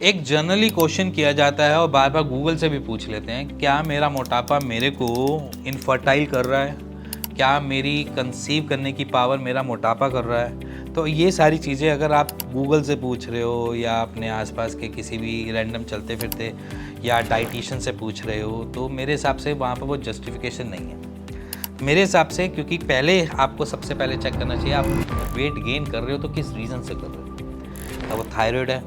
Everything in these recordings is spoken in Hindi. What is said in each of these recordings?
एक जनरली क्वेश्चन किया जाता है और बार बार गूगल से भी पूछ लेते हैं, क्या मेरा मोटापा मेरे को इनफर्टाइल कर रहा है, क्या मेरी कंसीव करने की पावर मेरा मोटापा कर रहा है। तो ये सारी चीज़ें अगर आप गूगल से पूछ रहे हो या अपने आसपास के किसी भी रैंडम चलते फिरते या डाइटिशियन से पूछ रहे हो, तो मेरे हिसाब से वहाँ पर वो जस्टिफिकेशन नहीं है मेरे हिसाब से। क्योंकि पहले आपको सबसे पहले चेक करना चाहिए आप वेट गेन कर रहे हो तो किस रीज़न से कर रहे हो। अब वो थायराइड है,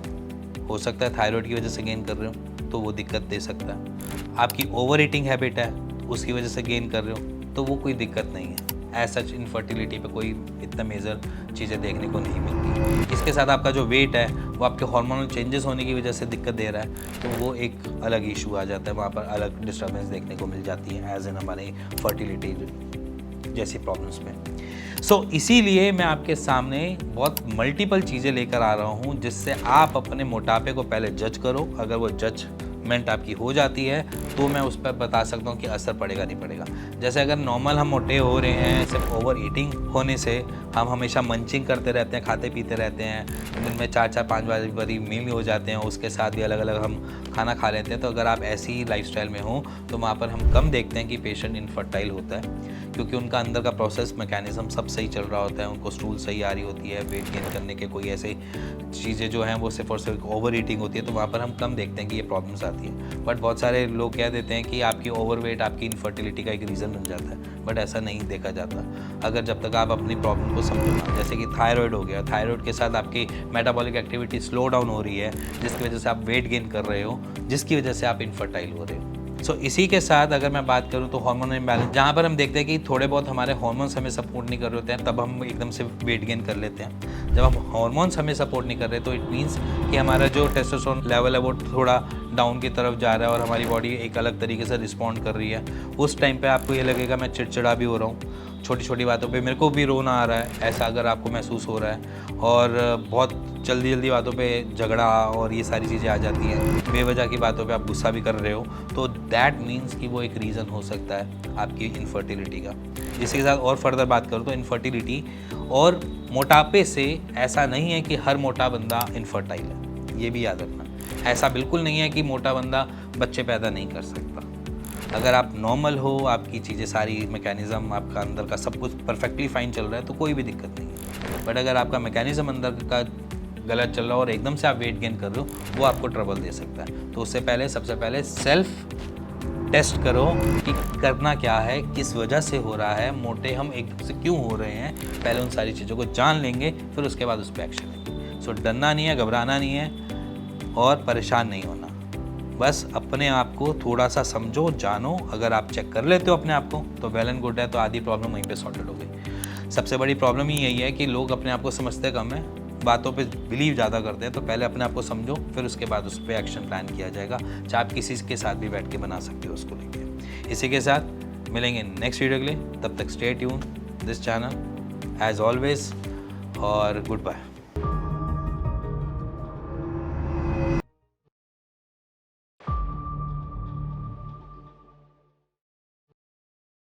हो सकता है थायराइड की वजह से गेन कर रहे हो तो वो दिक्कत दे सकता है। आपकी ओवर ईटिंग हैबिट है उसकी वजह से गेन कर रहे हो तो वो कोई दिक्कत नहीं है। एज सच इनफर्टिलिटी पे कोई इतना मेजर चीज़ें देखने को नहीं मिलती। इसके साथ आपका जो वेट है वो आपके हार्मोनल चेंजेस होने की वजह से दिक्कत दे रहा है तो वो एक अलग इशू आ जाता है, वहाँ पर अलग डिस्टर्बेंस देखने को मिल जाती है एज इन हमारे फर्टिलिटी जैसी प्रॉब्लम्स में। सो इसीलिए मैं आपके सामने बहुत मल्टीपल चीज़ें लेकर आ रहा हूँ जिससे आप अपने मोटापे को पहले जज करो। अगर वो जजमेंट आपकी हो जाती है तो मैं उस पर बता सकता हूँ कि असर पड़ेगा नहीं पड़ेगा। जैसे अगर नॉर्मल हम मोटे हो रहे हैं सिर्फ ओवर ईटिंग होने से, हम हमेशा मंचिंग करते रहते हैं, खाते पीते रहते हैं, दिन में 4-4-5 बारी मील हो जाते हैं, उसके साथ भी अलग अलग हम खाना खा लेते हैं, तो अगर आप ऐसी लाइफस्टाइल में हो तो वहाँ पर हम कम देखते हैं कि पेशेंट इनफर्टाइल होता है। क्योंकि उनका अंदर का प्रोसेस मैकेनिज्म सब सही चल रहा होता है, उनको स्टूल सही आ रही होती है, वेट गेन करने के कोई ऐसे चीज़ें जो हैं वो सिर्फ और सिर्फ ओवर ईटिंग होती है, तो वहाँ पर हम कम देखते हैं कि ये प्रॉब्लम्स आती है। बट बहुत सारे लोग कह देते हैं कि आपकी ओवरवेट आपकी इनफर्टिलिटी का एक रीज़न बन जाता है, बट ऐसा नहीं देखा जाता। अगर जब तक आप अपनी प्रॉब्लम को समझो ना, जैसे कि थायराइड हो गया, थायराइड के साथ आपकी मेटाबॉलिक एक्टिविटी स्लो डाउन हो रही है जिसकी वजह से आप वेट गेन कर रहे हो, जिसकी वजह से आप इनफर्टाइल हो रहे हो। सो इसी के साथ अगर मैं बात करूँ तो हार्मोन इम्बैलेंस, जहाँ पर हम देखते हैं कि थोड़े बहुत हमारे हार्मोन्स हमें सपोर्ट नहीं कर रहे होते हैं, तब हम एकदम से वेट गेन कर लेते हैं। जब हम हार्मोन्स हमें सपोर्ट नहीं कर रहे तो इट मीन्स कि हमारा जो टेस्टोस्टेरोन लेवल है वो थोड़ा डाउन की तरफ जा रहा है और हमारी बॉडी एक अलग तरीके से रिस्पॉन्ड कर रही है। उस टाइम पे आपको ये लगेगा मैं चिड़चिड़ा भी हो रहा हूँ, छोटी छोटी बातों पे मेरे को भी रोना आ रहा है, ऐसा अगर आपको महसूस हो रहा है, और बहुत जल्दी जल्दी बातों पे झगड़ा और ये सारी चीज़ें आ जाती हैं, बेवजह की बातों पे आप गुस्सा भी कर रहे हो, तो दैट मीन्स कि वो एक रीज़न हो सकता है आपकी इनफर्टिलिटी का। इसी के साथ और फर्दर बात करूँ तो इनफर्टिलिटी और मोटापे से ऐसा नहीं है कि हर मोटा बंदा इनफर्टाइल है, ये भी याद रखना। ऐसा बिल्कुल नहीं है कि मोटा बंदा बच्चे पैदा नहीं कर सकता। अगर आप नॉर्मल हो, आपकी चीज़ें सारी मैकेनिज़्म आपका अंदर का सब कुछ परफेक्टली फाइन चल रहा है तो कोई भी दिक्कत नहीं है। बट अगर आपका मैकेनिज़्म अंदर का गलत चल रहा है और एकदम से आप वेट गेन कर रहे हो, वो आपको ट्रबल दे सकता है। तो उससे पहले सबसे पहले सेल्फ टेस्ट करो कि करना क्या है, किस वजह से हो रहा है, मोटे हम एकदम से क्यों हो रहे हैं। पहले उन सारी चीज़ों को जान लेंगे फिर उसके बाद उस पर एक्शन लेंगे। सो डरना नहीं है, घबराना नहीं है और परेशान नहीं होना। बस अपने आप को थोड़ा सा समझो, जानो। अगर आप चेक कर लेते हो अपने आप को तो वेल एंड गुड है, तो आधी प्रॉब्लम वहीं पे सॉर्टेड हो गई। सबसे बड़ी प्रॉब्लम ही यही है कि लोग अपने आप को समझते कम है, बातों पे बिलीव ज़्यादा करते हैं। तो पहले अपने आप को समझो फिर उसके बाद उस पर एक्शन प्लान किया जाएगा, चाहे आप किसी के साथ भी बैठ के बना सकते हो उसको लेके। इसी के साथ मिलेंगे नेक्स्ट वीडियो के लिए, तब तक stay tune this channel as always और गुड बाय।